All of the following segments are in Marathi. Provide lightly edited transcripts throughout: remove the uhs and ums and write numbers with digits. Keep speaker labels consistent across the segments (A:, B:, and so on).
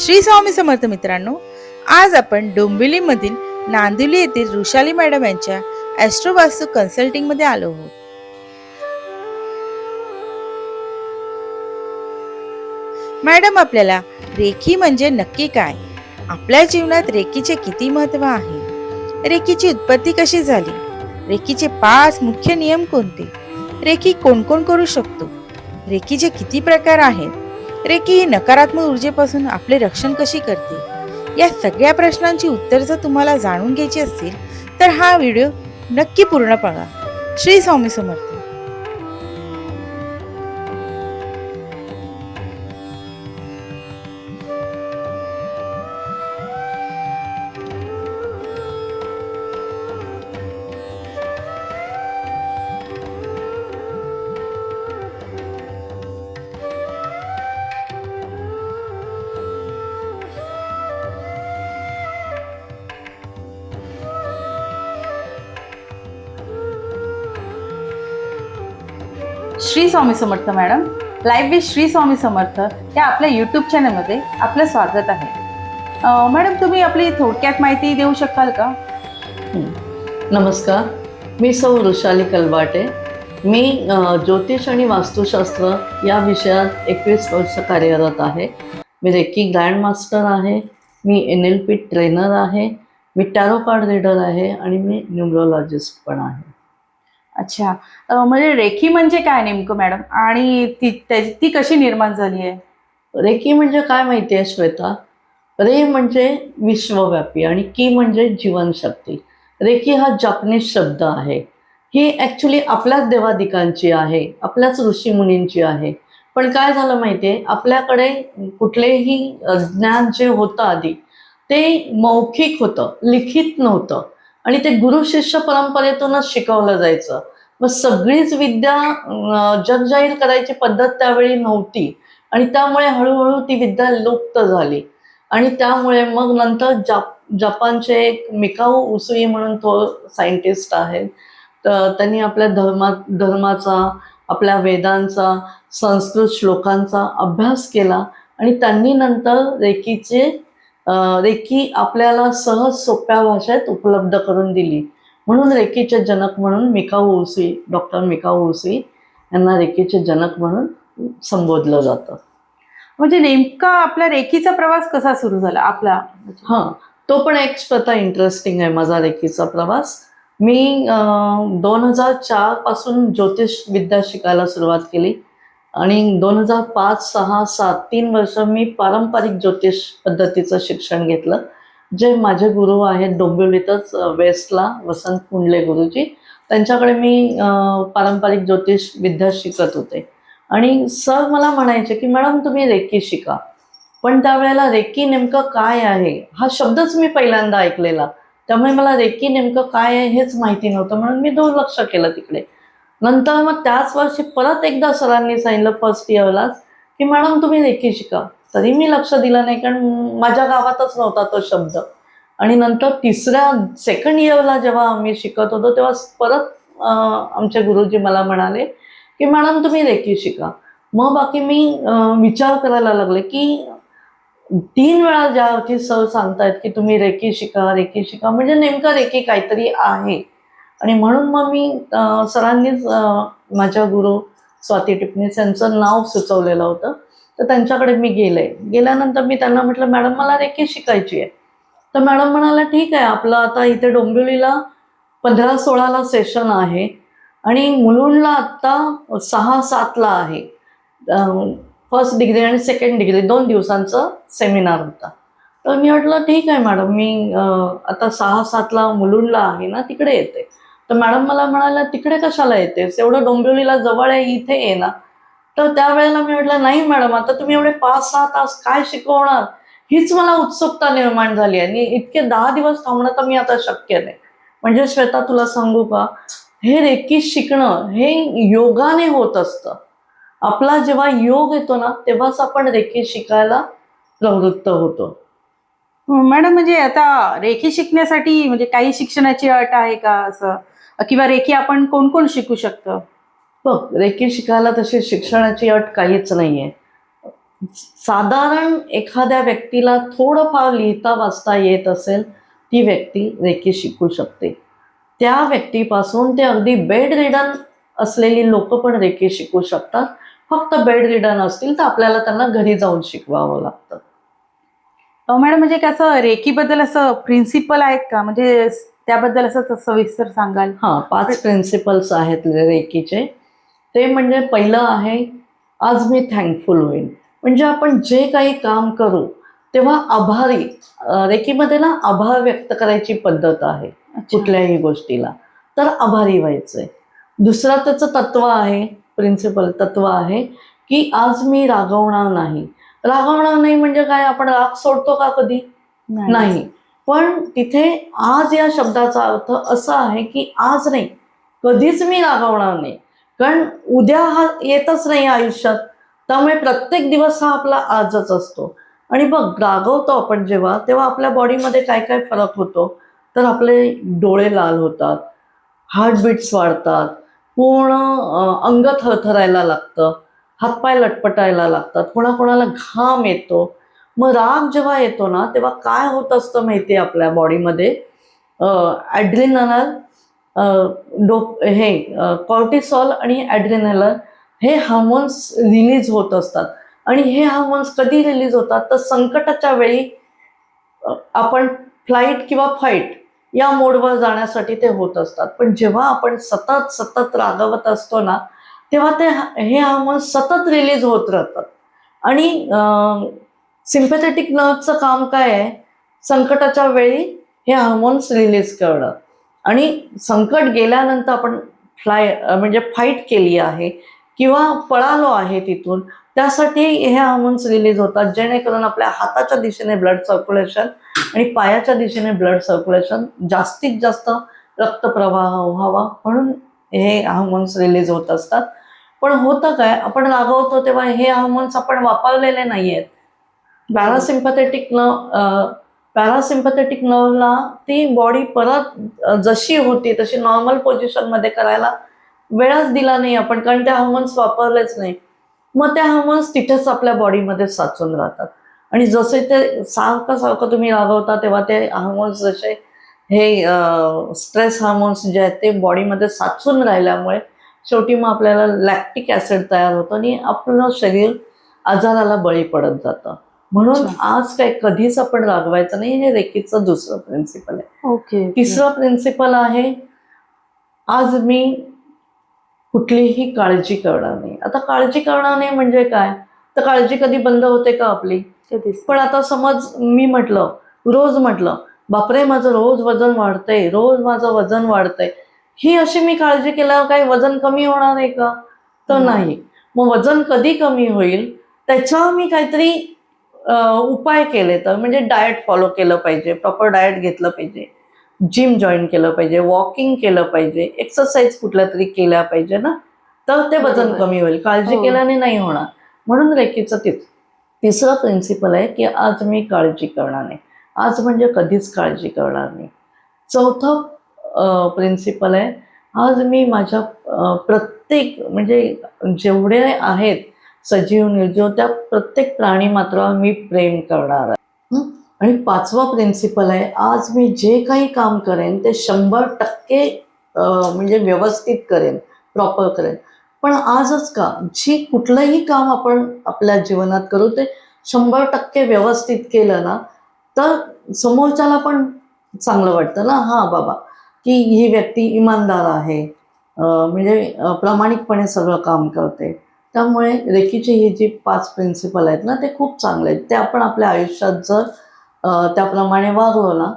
A: श्री स्वामी समर्थ मित्रांनो, आज आपण डोंबिवलीमधील नांदिवली येथील रुशाली मॅडम यांच्या ॲस्ट्रो वास्तू कन्सल्टिंग मध्ये आलो आहोत। मॅडम आपल्याला रेकी म्हणजे नक्की काय, आपल्या जीवनात रेकीचे किती महत्त्व आहे, रेकीची उत्पत्ती कशी झाली, रेकीचे 5 मुख्य नियम कोणते, रेकी कोण कोण करू शकतो, रेकीचे किती प्रकार आहेत, रेकी ही नकारात्मक ऊर्जेपासून आपले रक्षण कशी करते, या सगळ्या प्रश्नांची उत्तर जर तुम्हाला जाणून घ्यायची असतील तर हा व्हिडिओ नक्की पूर्ण बघा। Shri Swami Samarth.
B: Shri Swami Samarth madam, live with Shri Swami Samarth या आपल्या यूट्यूब चॅनलमध्ये आपलं स्वागत आहे। मॅडम, तुम्ही आपली थोडक्यात माहिती देऊ शकाल का?
C: नमस्कार, मी सौ रुशाली कलबाटे। मी ज्योतिष आणि वास्तुशास्त्र या विषयात 21 वर्ष कार्यरत आहे। मी रेकी ग्रँड मास्टर आहे, मी NLP ट्रेनर आहे, मी टॅरो कार्ड रीडर आहे आणि मी न्यूमरोलॉजिस्ट पण आहे।
B: अच्छा, म्हणजे रेकी म्हणजे काय नेमकं मॅडम, आणि ती कशी निर्माण झाली आहे?
C: रेकी म्हणजे काय माहिती आहे श्वेता? रे म्हणजे विश्वव्यापी आणि की म्हणजे जीवनशक्ती। रेकी हा जापनीज शब्द आहे। ही ॲक्च्युली आपल्याच देवादिकांची आहे, आपल्याच ऋषीमुनींची आहे। पण काय झालं माहिती आहे, आपल्याकडे कुठलेही ज्ञान जे होतं आधी ते मौखिक होतं, लिखित नव्हतं आणि ते गुरु शिष्य परंपरेतूनच शिकवलं जायचं। मग सगळीच विद्या जगजाहीर करायची पद्धत त्यावेळी नव्हती आणि त्यामुळे हळूहळू ती विद्या लुप्त झाली। आणि त्यामुळे मग नंतर जपानचे एक मिकाऊ उसुई म्हणून तो सायंटिस्ट आहे, तर त्यांनी आपल्या धर्माचा, आपल्या वेदांचा, संस्कृत श्लोकांचा अभ्यास केला आणि त्यांनी नंतर रेकी आपल्याला सहज सोप्या भाषेत उपलब्ध करून दिली। म्हणून रेकीचे जनक म्हणून डॉक्टर मिकाऊ उसुई यांना रेकीचे जनक म्हणून संबोधलं जातं।
B: म्हणजे नेमका आपला रेकीचा प्रवास कसा सुरू झाला आपला?
C: हां, तो पण एक स्वतः इंटरेस्टिंग आहे माझा रेकीचा प्रवास। मी 2004 पासून ज्योतिष विद्या शिकायला सुरुवात केली आणि 2005, 6, 7 3 वर्ष मी पारंपरिक ज्योतिष पद्धतीचं शिक्षण घेतलं। जे माझे गुरु आहेत डोंबिवलीतच वेस्टला वसंत कुंडले गुरुजी, त्यांच्याकडे मी पारंपरिक ज्योतिष विद्या शिकत होते आणि सर मला म्हणायचे की मॅडम तुम्ही रेकी शिका। पण त्यावेळेला रेकी नेमकं काय आहे हा शब्दच मी पहिल्यांदा ऐकलेला, त्यामुळे मला रेकी नेमकं काय आहे हेच माहिती नव्हतं, म्हणून मी दुर्लक्ष केलं तिकडे। नंतर मग त्याच वर्षी परत एकदा सरांनी सांगितलं फर्स्ट इयरलाच की मॅडम तुम्ही रेकी शिका। तरी मी लक्ष दिलं नाही, कारण माझ्या गावातच नव्हता तो शब्द। आणि नंतर सेकंड इयरला जेव्हा आम्ही शिकत होतो तेव्हा परत आमचे गुरुजी मला म्हणाले की मॅडम तुम्ही रेकी शिका। मग बाकी मी विचार करायला लागले की 3 वेळा ज्यावरती सर सांगतायत की तुम्ही रेकी शिका म्हणजे नेमकं रेकी काहीतरी आहे। आणि म्हणून मग मी सरांनीच माझ्या गुरु स्वाती टिपणीस यांचं नाव सुचवलेलं होतं, तर त्यांच्याकडे मी गेल्यानंतर मी त्यांना म्हटलं मॅडम मला रेकी शिकायची आहे। तर मॅडम म्हणाला ठीक आहे, आपलं आता इथे डोंबिवलीला 15-16ला सेशन आहे आणि मुलुंडला आत्ता 6-7ला आहे। फर्स्ट डिग्री आणि सेकंड डिग्री 2 दिवसांचं सेमिनार होता। तर मी म्हटलं ठीक आहे मॅडम, मी आता 6-7ला मुलुंडला आहे ना, तिकडे येते। तर मॅडम मला म्हणाल्या तिकडे कशाला येतेस, एवढं डोंबिवलीला जवळ आहे, इथे ये ना। तर त्यावेळेला मी म्हटलं नाही मॅडम, आता तुम्ही एवढे 5-6 तास काय शिकवणार, हीच मला उत्सुकता निर्माण झाली आणि इतके 10 दिवस थांबणं तर मी आता शक्य नाही। म्हणजे श्वेता तुला सांगू का, हे रेकी शिकणं हे योगाने होत असतं। आपला जेव्हा योग येतो ना तेव्हाच आपण रेकी शिकायला प्रवृत्त होतो।
B: मॅडम, म्हणजे आता रेकी शिकण्यासाठी म्हणजे काही शिक्षणाची अट आहे का असं, किंवा रेकी आपण कोण कोण शिकू शकतं?
C: बघ, रेकी शिकायला तशी शिक्षणाची अट काहीच नाहीये। साधारण एखाद्या व्यक्तीला थोडंफार लिहिता वाचता येत असेल, ती व्यक्ती रेकी शिकू शकते. त्या व्यक्तीपासून ते अगदी बेड रिडन असलेली लोक पण रेकी शिकू शकतात. फक्त बेड रिडन असतील तर आपल्याला त्यांना घरी जाऊन शिकवावं लागतं.
B: मॅडम म्हणजे काय असं रेकीबद्दल असं प्रिन्सिपल आहेत का, म्हणजे त्याबद्दल असं सविस्तर सांगाल?
C: हां, 5 प्रिन्सिपल्स आहेत रेकीचे. ते म्हणजे पहिलं आहे, आज मी थँकफुल होईन. म्हणजे आपण जे काही काम करू तेव्हा आभारी, रेकीमध्ये ना आभार व्यक्त करायची पद्धत आहे कुठल्याही गोष्टीला. तर आभारी व्हायचंय. दुसरं त्याचं तत्व आहे, प्रिन्सिपल तत्व आहे, की आज मी रागवणार नाही. रागवणार नाही म्हणजे काय, आपण राग सोडतो का कधी? नाही. पण तिथे आज या शब्दाचा अर्थ असा आहे की आज नाही, कधीच मी रागवणार नाही. कारण उद्या हा येतच नाही आयुष्यात. त्यामुळे प्रत्येक दिवस हा आपला आजच असतो. आणि बघ, रागवतो आपण जेव्हा, तेव्हा आपल्या बॉडीमध्ये काय काय फरक होतो. तर आपले डोळे लाल होतात, हार्टबीट्स वाढतात, पूर्ण अंग थरथरायला लागतं, हातपाय लटपटायला लागतात, कोणाकोणाला घाम येतो. मग राग जेव्हा येतो ना, तेव्हा काय होत असतं माहिती आहे आपल्या बॉडीमध्ये, ॲड्रिनल, हे कॉर्टिसॉल आणि ॲड्रिनल हे हार्मोन्स रिलीज होत असतात. आणि हे हार्मोन्स कधी रिलीज होतात, तर संकटाच्या वेळी आपण फ्लाईट किंवा फाईट या मोडवर जाण्यासाठी ते होत असतात. पण जेव्हा आपण सतत सतत रागवत असतो ना, तेव्हा हे हार्मोन्स सतत रिलीज होत राहतात. आणि सिम्पॅथेटिक नर्वचं काम काय आहे, संकटाच्या वेळी हे हार्मोन्स रिलीज करणं. आणि संकट गेल्यानंतर आपण म्हणजे फाईट केली आहे किंवा पळालो आहे तिथून, त्यासाठी हे हार्मोन्स रिलीज होतात, जेणेकरून आपल्या हाताच्या दिशेने ब्लड सर्क्युलेशन आणि पायाच्या दिशेने ब्लड सर्क्युलेशन जास्तीत जास्त रक्तप्रवाह व्हावा, म्हणून हे हार्मोन्स रिलीज होत असतात. पण होतं काय, आपण रागवतो तेव्हा हे हार्मोन्स आपण वापरलेले नाही आहेत. पॅरासिम्पथेटिक नर्वला ती बॉडी परत जशी होती तशी नॉर्मल पोझिशनमध्ये करायला वेळच दिला नाही आपण, कारण ते हार्मोन्स वापरलेच नाही. मग त्या हार्मोन्स तिथेच आपल्या बॉडीमध्ये साचून राहतात. आणि जसे ते सारखं सारखं तुम्ही रागवता तेव्हा ते हार्मोन्स जसे हे स्ट्रेस हार्मोन्स जे आहेत ते बॉडीमध्ये साचून राहिल्यामुळे शेवटी मग आपल्याला लॅक्टिक ॲसिड तयार होतं आणि आपलं शरीर आजाराला बळी पडत जातं. म्हणून आज काय, कधीच आपण रागवायचं नाही. हे रेकीचं दुसरं प्रिन्सिपल आहे.
B: ओके.
C: तिसरं प्रिन्सिपल आहे, आज मी कुठलीही काळजी करणार नाही. आता काळजी करणार नाही म्हणजे काय, तर काळजी कधी बंद होते का आपली? पण आता समज मी रोज म्हटलं, बापरे माझं रोज वजन वाढतंय, रोज माझं वजन वाढतंय, ही अशी मी काळजी केल्यावर काही वजन कमी होणार आहे का? तर नाही. मग वजन कधी कमी होईल त्याच्यावर मी काहीतरी उपाय केले तर, म्हणजे डाएट फॉलो केलं पाहिजे, प्रॉपर डाएट घेतलं पाहिजे, जिम जॉईन केलं पाहिजे, वॉकिंग केलं पाहिजे, एक्सरसाइज कुठल्या तरी केल्या पाहिजे ना, तर ते वजन कमी होईल. काळजी केल्याने नाही होणार. म्हणून रेकीचं तिसरं प्रिन्सिपल आहे की आज मी काळजी करणार नाही. आज म्हणजे कधीच काळजी करणार नाही. चौथं प्रिन्सिपल आहे, आज मी माझ्या प्रत्येक, म्हणजे जेवढे आहेत सजीव निर्जीव, त्या प्रत्येक प्राणी मात्रावर मी प्रेम करणार आहे. आणि 5वा प्रिन्सिपल आहे, आज मी जे काही काम करेन ते 100% म्हणजे व्यवस्थित करेन, प्रॉपर करेन. पण आजच का, जी कुठलंही काम आपण आपल्या जीवनात करू ते 100% व्यवस्थित केलं ना, तर समोरच्याला पण चांगलं वाटतं ना, हां बाबा की ही व्यक्ती इमानदार आहे, म्हणजे प्रामाणिकपणे सगळं काम करते. त्यामुळे रेकीची ही जी 5 प्रिन्सिपल आहेत ना, ते खूप चांगले आहेत. ते आपण आपल्या आयुष्यात जर त्याप्रमाणे वागलो ना,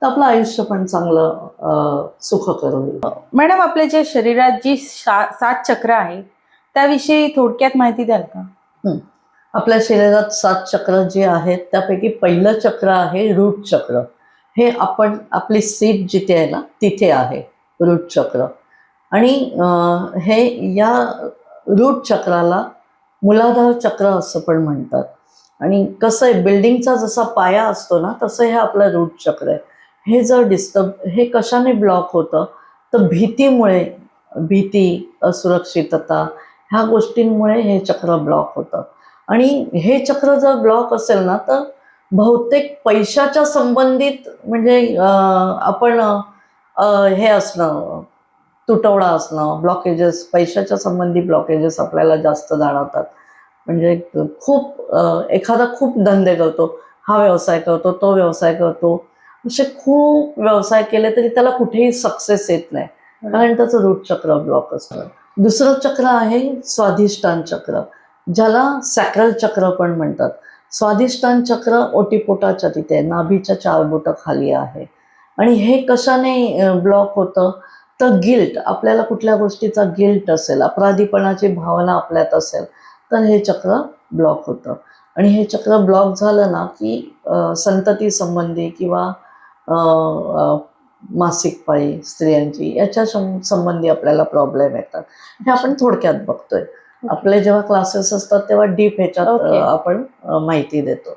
C: तर आपलं आयुष्य पण चांगलं सुखकर होईल.
B: मॅडम, आपल्या ज्या शरीरात जी 7 चक्र आहे त्याविषयी थोडक्यात माहिती द्याल का?
C: आपल्या शरीरात 7 चक्र जे आहेत त्यापैकी पहिलं चक्र आहे रूट चक्र. हे आपली सीट जिथे आहे ना तिथे आहे रूट चक्र. आणि हे या रूट चक्राला मूलाधार चक्र असं पण म्हणतात. आणि कसं आहे, बिल्डिंगचा जसा पाया असतो ना, तसं हे आपलं रूट चक्र आहे. हे जर हे कशाने ब्लॉक होतं, तर भीती, असुरक्षितता, ह्या गोष्टींमुळे हे चक्र ब्लॉक होतं. आणि हे चक्र जर ब्लॉक असेल ना तर बहुतेक पैशाच्या संबंधित म्हणजे आपण हे असणं, तुटवडा असणं, ब्लॉकेजेस, पैशाच्या संबंधी ब्लॉकेजेस आपल्याला जास्त जाणवतात. म्हणजे खूप एखादा खूप धंदे करतो, हा व्यवसाय करतो, तो व्यवसाय करतो, असे खूप व्यवसाय केले तरी त्याला कुठेही सक्सेस येत नाही, कारण त्याचं रूट चक्र ब्लॉक असतं. दुसरं चक्र आहे स्वाधिष्ठान चक्र, ज्याला सॅक्रल चक्र पण म्हणतात. स्वाधिष्ठान चक्र ओटीपोटाच्या तिथे आहे, नाभीच्या 4 बोटं खाली आहे. आणि हे कशाने ब्लॉक होतं तर गिल्ट, आपल्याला कुठल्या गोष्टीचा गिल्ट असेल, अपराधीपणाची भावना आपल्यात असेल तर हे चक्र ब्लॉक होतं. आणि हे चक्र ब्लॉक झालं ना की संतती संबंधी किंवा मासिक पाळी स्त्रियांची याच्या संबंधी आपल्याला प्रॉब्लेम येतात. हे आपण थोडक्यात बघतोय. आपले जेव्हा क्लासेस असतात तेव्हा डीप ह्याच्यात
B: Okay.
C: आपण माहिती देतो.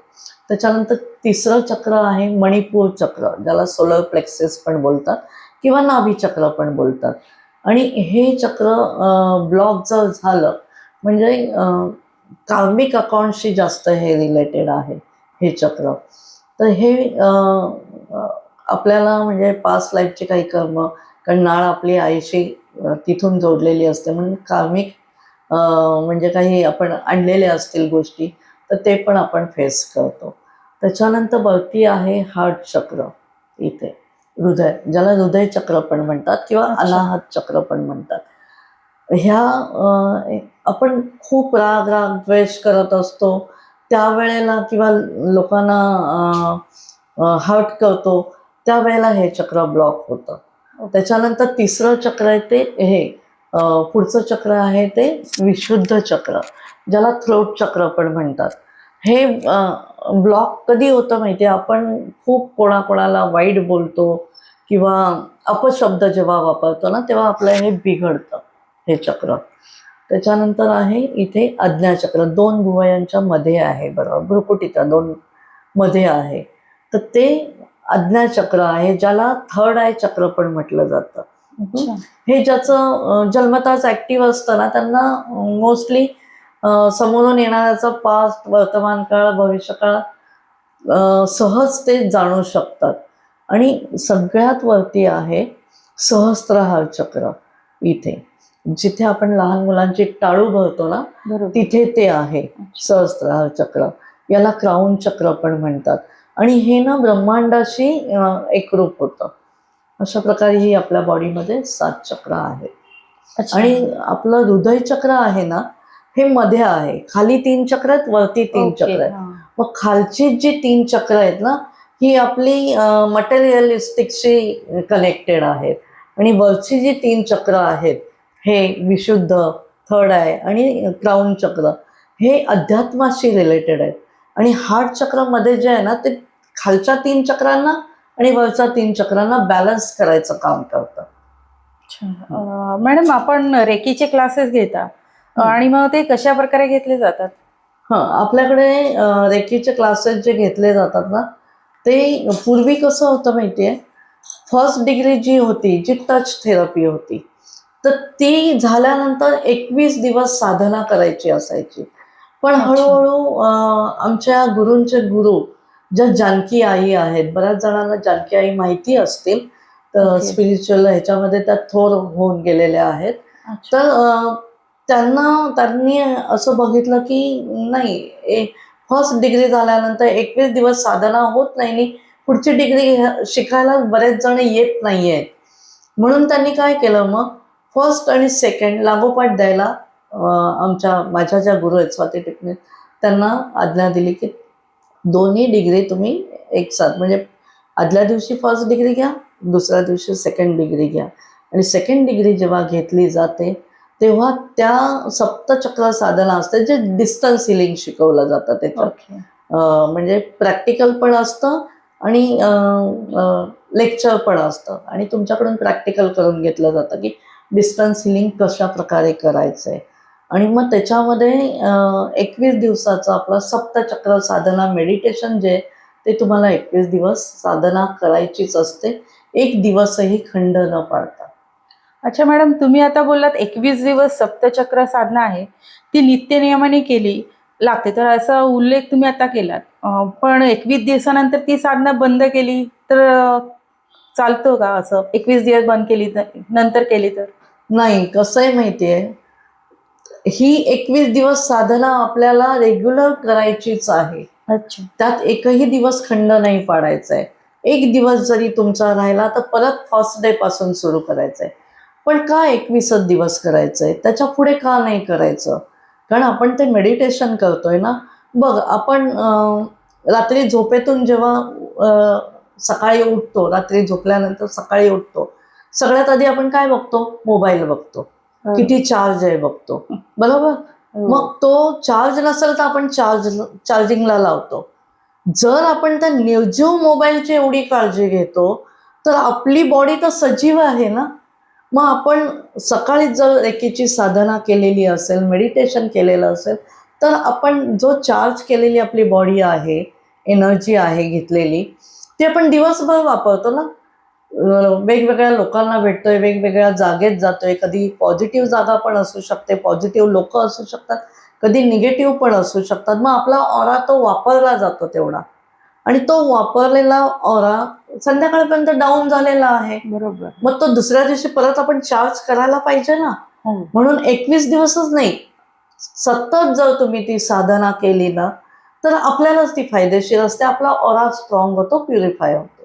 C: त्याच्यानंतर तिसरं चक्र आहे मणिपूर चक्र, ज्याला सोलर प्लेक्सेस पण बोलतात किंवा नाभी चक्र पण बोलतात. आणि हे चक्र ब्लॉक जर झालं म्हणजे कार्मिक अकाउंटशी जास्त हे रिलेटेड आहे हे चक्र. तर हे आपल्याला म्हणजे पास्ट लाईफची काही कर्म, कारण नाळ आपली आईशी तिथून जोडलेली असते, म्हणून कार्मिक म्हणजे काही आपण आणलेले असतील गोष्टी तर ते पण आपण फेस करतो. त्याच्यानंतर वरती आहे हार्ट चक्र, इथे हृदय, ज्याला हृदय चक्र पण म्हणतात किंवा अनाहत चक्र पण म्हणतात. ह्या आपण खूप राग राग द्वेष करत असतो त्यावेळेला किंवा लोकांना हर्ट करतो त्यावेळेला हे चक्र ब्लॉक होतं. त्याच्यानंतर तिसरं चक्र आहे ते हे पुढचं चक्र आहे ते विशुद्ध चक्र, ज्याला थ्रोट चक्र पण म्हणतात. हे ब्लॉक कधी होतं माहिती आहे, आपण खूप कोणाकोणाला वाईट बोलतो किंवा अपशब्द जेव्हा वापरतो ना तेव्हा आपलं हे बिघडतं हे चक्र. त्याच्यानंतर आहे इथे आज्ञाचक्र, 2 भुवयांच्या मध्ये आहे, बरोबर भ्रुकुटीच्या 2 मध्ये आहे. तर ते आज्ञाचक्र आहे, ज्याला थर्ड आय चक्र पण म्हटलं जातं. हे ज्याचं जन्मताच ऍक्टिव्ह असतं ना त्यांना मोस्टली समोरून येणाऱ्याचा पास्ट, वर्तमान काळ, भविष्यकाळ सहज ते जाणू शकतात. आणि सगळ्यात वरती आहे सहस्त्रहार चक्र, इथे जिथे आपण लहान मुलांची टाळू भरतो ना
B: बरोबर.
C: तिथे ते आहे सहस्त्रहार चक्र. याला क्राऊन चक्र पण म्हणतात. आणि हे ना ब्रह्मांडाशी एकरूप होतं. अशा प्रकारे ही आपल्या बॉडीमध्ये 7 चक्र आहेत.
B: अच्छा.
C: आणि आपलं हृदय चक्र आहे ना हे मध्ये आहे, खाली 3 चक्र आहेत, वरती 3
B: Okay,
C: चक्र आहेत.
B: हां.
C: मग खालची जी 3 चक्र आहेत ना ही आपली मटेरियलिस्टिकशी कनेक्टेड आहेत. आणि वरची जी 3 चक्र आहेत हे विशुद्ध, थर्ड आय आणि क्राऊन चक्र हे अध्यात्माशी रिलेटेड आहेत. आणि हार्ट चक्रामध्ये जे आहे ना ते खालच्या 3 चक्रांना आणि वरच्या 3 चक्रांना बॅलन्स करायचं काम करतं.
B: मॅडम आपण रेकीचे क्लासेस घेता आणि मग ते कशा प्रकारे घेतले जातात?
C: आपल्याकडे रेकीचे क्लासेस जे घेतले जातात ना ते पूर्वी कसं होतं माहितीये, फर्स्ट डिग्री जी होती, जी टच थेरपी होती, तर ती झाल्यानंतर 21 दिवस साधना करायची असायची. पण
B: अच्छा.
C: हळूहळू आमच्या गुरूंचे गुरु ज्या जानकी आई आहेत, बऱ्याच जणांना जानकी आई माहिती असतील, तर
B: Okay.
C: स्पिरिच्युअल ह्याच्यामध्ये त्या थोर होऊन गेलेल्या आहेत.
B: अच्छा.
C: तर त्यांनी असं बघितलं की नाही, फर्स्ट डिग्री झाल्यानंतर 21 दिवस साधना होत नाही आणि पुढची डिग्री शिकायला बरेच जण येत नाहीयेत. म्हणून त्यांनी काय केलं, मग फर्स्ट आणि सेकंड लागोपाठ द्यायला माझ्या ज्या गुरु आहेत स्वाती टिपणे त्यांना आज्ञा दिली की दोन्ही डिग्री तुम्ही एक साथ, म्हणजे आदल्या दिवशी फर्स्ट डिग्री घ्या, दुसऱ्या दिवशी सेकंड डिग्री घ्या. आणि सेकंड डिग्री जेव्हा घेतली जाते तेव्हा त्या सप्तचक्र साधना असते, जे डिस्टन्स हिलिंग शिकवलं जातं त्याच्यात.
B: Okay.
C: म्हणजे प्रॅक्टिकल पण असतं आणि लेक्चर पण असतं आणि तुमच्याकडून प्रॅक्टिकल करून घेतलं जातं की डिस्टन्स हिलिंग कशा प्रकारे करायचं आहे. आणि मग त्याच्यामध्ये 21 दिवसाचं आपलं सप्तचक्र साधना मेडिटेशन जे ते तुम्हाला 21 दिवस साधना करायचीच असते, एक दिवसही खंड न पाडता.
B: अच्छा मॅडम, तुम्ही आता बोललात 21 दिवस सप्तचक्र साधना आहे, ती नित्यनियमाने केली लागते. तर असा उल्लेख तुम्ही आता केलात. पण 21 दिवसानंतर ती साधना बंद केली तर चालतो का? असं 21 दिवस बंद केली तर नंतर केली तर?
C: नाही, कसं आहे माहितीये, ही 21 दिवस साधना आपल्याला रेग्युलर करायचीच आहे.
B: अच्छा.
C: त्यात एकही दिवस खंड नाही पाडायचा आहे. एक दिवस जरी तुमचा राहिला तर परत फर्स्ट डे पासून सुरू करायचंय. पण का 21च दिवस करायचंय? त्याच्या पुढे का नाही करायचं? कारण आपण ते मेडिटेशन करतोय ना. बघ, आपण रात्री झोपेतून जेव्हा सकाळी उठतो, रात्री झोपल्यानंतर सकाळी उठतो, सगळ्यात आधी आपण काय बघतो? मोबाईल बघतो. किती चार्ज आहे बघतो, बरोबर? मग तो चार्ज नसेल तर आपण चार्जिंगला लावतो. जर आपण त्या निर्जीव मोबाईलची एवढी काळजी घेतो तर आपली बॉडी तर सजीव आहे ना. मग आपण सकाळी जर रेकीची साधना केलेली असेल, मेडिटेशन केलेलं असेल, तर आपण जो चार्ज केलेली आपली बॉडी आहे, एनर्जी आहे घेतलेली, ती आपण दिवसभर वापरतो ना. वेगवेगळ्या लोकांना भेटतोय, वेगवेगळ्या जागेत जातोय. कधी पॉझिटिव्ह जागा पण असू शकते, पॉझिटिव्ह लोक असू शकतात, कधी निगेटिव्ह पण असू शकतात. मग आपला ऑरा तो वापरला जातो तेवढा, आणि तो वापरलेला ऑरा संध्याकाळपर्यंत डाऊन झालेला आहे.
B: बरोबर.
C: मग तो दुसऱ्या दिवशी परत आपण चार्ज करायला पाहिजे ना.
B: हो.
C: म्हणून 21 दिवसच नाही, सतत जर तुम्ही ती साधना केली ना तर आपल्यालाच ती फायदेशीर असते. आपला ऑरा स्ट्रॉंग होतो, प्युरिफाय होतो.